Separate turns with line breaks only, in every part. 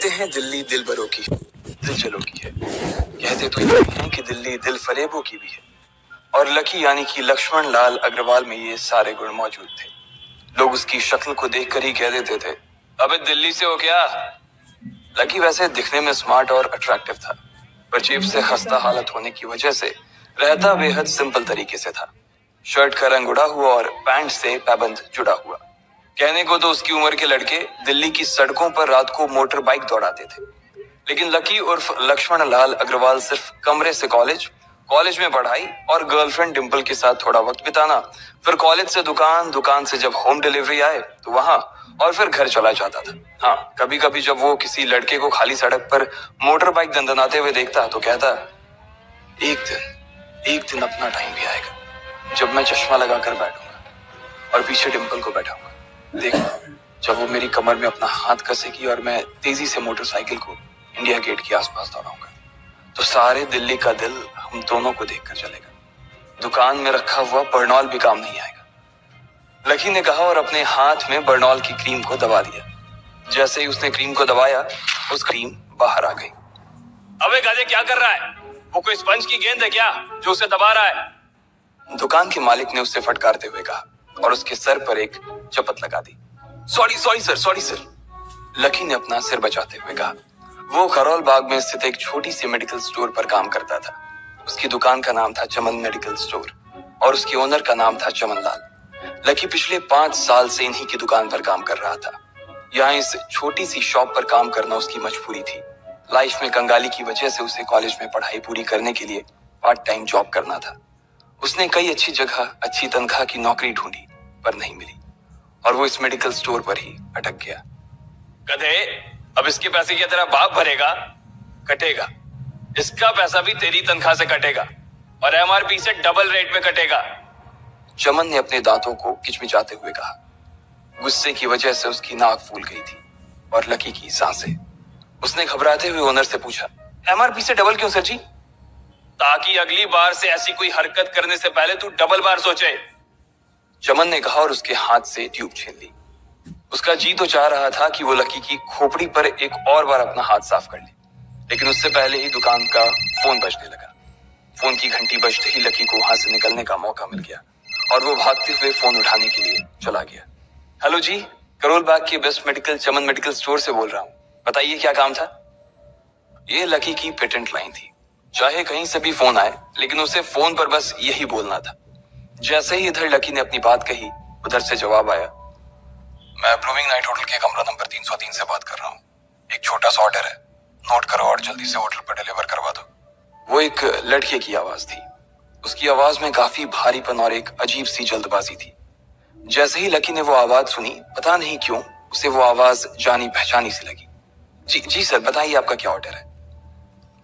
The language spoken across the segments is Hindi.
कहते हैं दिल्ली दिल भरों की, दिल जलों की है। कहते तो ये हैं कि दिल्ली दिल फरेबों की भी है। और लकी यानी कि लक्ष्मण लाल अग्रवाल में ये सारे गुण मौजूद थे। लोग उसकी शक्ल को देखकर ही कह देते थे, अबे दिल्ली से हो क्या? लकी वैसे दिखने में स्मार्ट और अट्रैक्टिव था, पर जेब से खस्ता हालत होने की वजह से रहता बेहद सिंपल तरीके से था। शर्ट का रंग उड़ा हुआ और पैंट से पैबंद जुड़ा हुआ। कहने को तो उसकी उम्र के लड़के दिल्ली की सड़कों पर रात को मोटर बाइक दौड़ाते थे, लेकिन लकी उर्फ लक्ष्मण लाल अग्रवाल सिर्फ कमरे से कॉलेज, कॉलेज में पढ़ाई और गर्लफ्रेंड डिंपल के साथ थोड़ा वक्त बिताना, फिर कॉलेज से दुकान, दुकान से जब होम डिलीवरी आए तो वहां, और फिर घर चला जाता था। हाँ, कभी कभी जब वो किसी लड़के को खाली सड़क पर मोटर बाइक दंदनाते हुए देखता तो कहता, एक दिन अपना टाइम भी आएगा जब मैं चश्मा लगाकर बैठूंगा और पीछे डिंपल को बैठाऊंगा। देखना, जब वो मेरी कमर में अपना हाथ कसेगी और मैं तेजी से मोटरसाइकिल को इंडिया गेट के आसपास दौड़ाऊंगा, तो सारे दिल्ली का दिल हम दोनों को देखकर चलेगा। दुकान में रखा हुआ बर्नॉल भी काम नहीं आएगा। लकी ने कहा और अपने हाथ में बर्नॉल की क्रीम को दबा दिया। जैसे ही उसने क्रीम को दबाया, उस क्रीम बाहर आ गई। अबे गाजे क्या कर रहा है? वो कोई स्पंज की गेंद है क्या जो उसे दबा रहा है? दुकान के मालिक ने उससे फटकारते हुए कहा और उसके सर पर एक चपत लगा दी। Sorry sir. लकी ने अपना सिर बचाते हुए कहा। वो करोल बाग में स्थित एक छोटी सी मेडिकल स्टोर पर काम करता था। उसकी दुकान का नाम था चमन मेडिकल स्टोर और उसके ओनर का नाम था चमन लाल। लकी पिछले 5 साल से इन्हीं की दुकान पर काम कर रहा था। यहाँ इस छोटी सी शॉप पर काम करना उसकी मजबूरी थी। लाइफ में कंगाली की वजह से उसे कॉलेज में पढ़ाई पूरी करने के लिए पार्ट टाइम जॉब करना था। उसने कई अच्छी जगह अच्छी तनख्वाह की नौकरी ढूंढी पर नहीं मिली और वो इस मेडिकल स्टोर पर ही अटक गया। गधे, अब इसके पैसे क्या तेरा बाप भरेगा? कटेगा। इसका पैसा भी तेरी तनख्वाह से कटेगा और एमआरपी से डबल रेट में कटेगा। चमन ने अपने दांतों को किचमिचाते हुए कहा। गुस्से की वजह से उसकी नाक फूल गई थी और लकी की सांसें। उसने घबराते हुए ओनर से पूछा, एमआरपी से डबल क्यों सर जी? ताकि अगली बार से ऐसी कोई हरकत करने से पहले तू डबल बार सोचे, चमन ने कहा और उसके हाथ से ट्यूब छीन ली। उसका जी तो चाह रहा था कि वो लकी की खोपड़ी पर एक और बार अपना हाथ साफ कर ले, लेकिन उससे पहले ही दुकान का फोन बजने लगा। फोन की घंटी बजते ही लकी को वहां से निकलने का मौका मिल गया और वो भागते हुए फोन उठाने के लिए चला गया। हेलो जी, करोल बाग के बेस्ट मेडिकल चमन मेडिकल स्टोर से बोल रहा हूँ, बताइए क्या काम था? ये लकी की पेटेंट लाइन थी। चाहे कहीं से भी फोन आए, लेकिन उसे फोन पर बस यही बोलना था। जैसे ही इधर लकी ने अपनी बात कही, उधर से जवाब आया, मैं ब्लूमिंग नाइट होटल के कमरा नंबर 303 से बात कर रहा हूँ। एक छोटा सा ऑर्डर है, नोट करो और जल्दी से होटल पर डिलीवर करवा दो। वो एक लड़के की आवाज थी। उसकी आवाज में काफी भारीपन और एक अजीब सी जल्दबाजी थी। जैसे ही लकी ने वो आवाज सुनी, पता नहीं क्यों उसे वो आवाज जानी पहचानी सी लगी। जी सर, बताइए आपका क्या ऑर्डर है?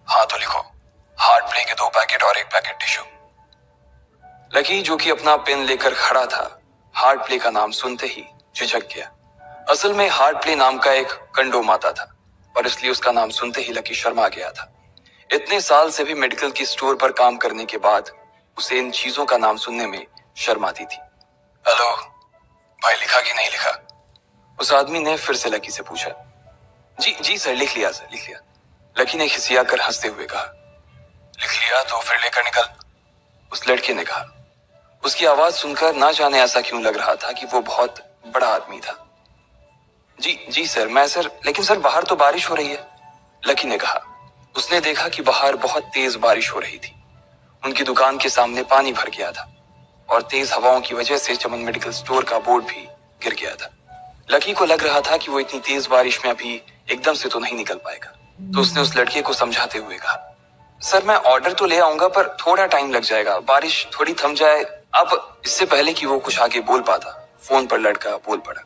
हाँ तो लिखो, हार्ट प्ले के 2 पैकेट और 1 पैकेट टिश्यू। लकी जो कि अपना पेन लेकर खड़ा था, हार्ट प्ले का नाम सुनते ही झिझक गया। असल में हार्ट प्ले नाम का एक कंडोम आता था और इसलिए उसका नाम सुनते ही लकी शर्मा गया था। इतने साल से भी मेडिकल की स्टोर पर काम करने के बाद उसे इन चीजों का नाम सुनने में शर्म आती थी। हेलो भाई, लिखा कि नहीं लिखा? उस आदमी ने फिर से लकी से पूछा। जी सर, लिख लिया सर, लिख लिया। लकी ने खिसिया कर हंसते हुए कहा। लिख लिया तो फिर लेकर निकल, उस लड़के ने कहा। उसकी आवाज सुनकर ना जाने ऐसा क्यों लग रहा था कि वो बहुत बड़ा आदमी था। जी सर, लेकिन सर बाहर तो बारिश हो रही है, लकी ने कहा। उसने देखा कि बाहर बहुत तेज बारिश हो रही थी। उनकी दुकान के सामने पानी भर गया था और तेज हवाओं की वजह से चमन मेडिकल स्टोर का बोर्ड भी गिर गया था। लकी को लग रहा था कि वो इतनी तेज बारिश में अभी एकदम से तो नहीं निकल पाएगा, तो उसने उस लड़के को समझाते हुए कहा, सर मैं ऑर्डर तो ले आऊंगा पर थोड़ा टाइम लग जाएगा, बारिश थोड़ी थम जाए। अब इससे पहले कि वो कुछ आगे बोल पाता, फोन पर लड़का बोल पड़ा।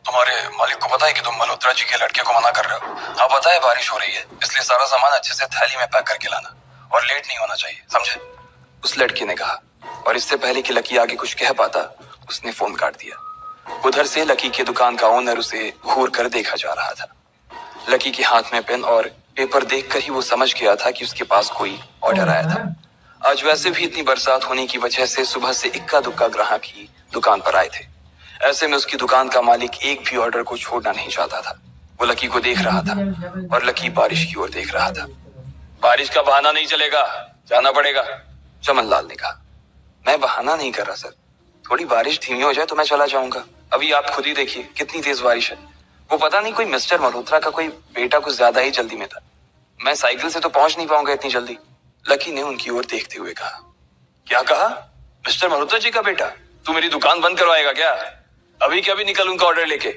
तुम्हारे मालिक को पता है कि तुम मल्होत्रा जी के लड़के को मना कर रहे हो? हाँ पता है, बारिश हो रही है, इसलिए सारा सामान अच्छे से थैली में पैक करके लाना और लेट नहीं होना चाहिए, समझे? उस लड़के ने कहा और इससे पहले कि लकी आगे कुछ कह पाता, उसने फोन काट दिया। उधर से लकी के दुकान का ओनर उसे घूर कर देखा जा रहा था। लकी के हाथ में पेन और पेपर देखकर ही वो समझ गया था कि उसके पास कोई ऑर्डर आया था। आज वैसे भी इतनी बरसात होने की वजह से सुबह से इक्का दुक्का ग्राहक ही दुकान पर आए थे। ऐसे में उसकी दुकान का मालिक एक भी ऑर्डर को छोड़ना नहीं चाहता था। वो लकी को देख रहा था और लकी बारिश की ओर देख रहा था। बारिश का बहाना नहीं चलेगा, जाना पड़ेगा, चमन लाल ने कहा। मैं बहाना नहीं कर रहा सर, थोड़ी बारिश धीमी हो जाए तो मैं चला जाऊंगा। अभी आप खुद ही देखिए कितनी तेज बारिश है। वो पता नहीं कोई मिस्टर मल्होत्रा का कोई बेटा कुछ ज्यादा ही जल्दी में था। मैं साइकिल से तो पहुंच नहीं पाऊंगा इतनी जल्दी। लकी ने उनकी ओर देखते हुए कहा। क्या कहा? मिस्टर मल्होत्रा जी का बेटा? तू मेरी दुकान बंद करवाएगा क्या? अभी के अभी निकल उनका ऑर्डर लेके।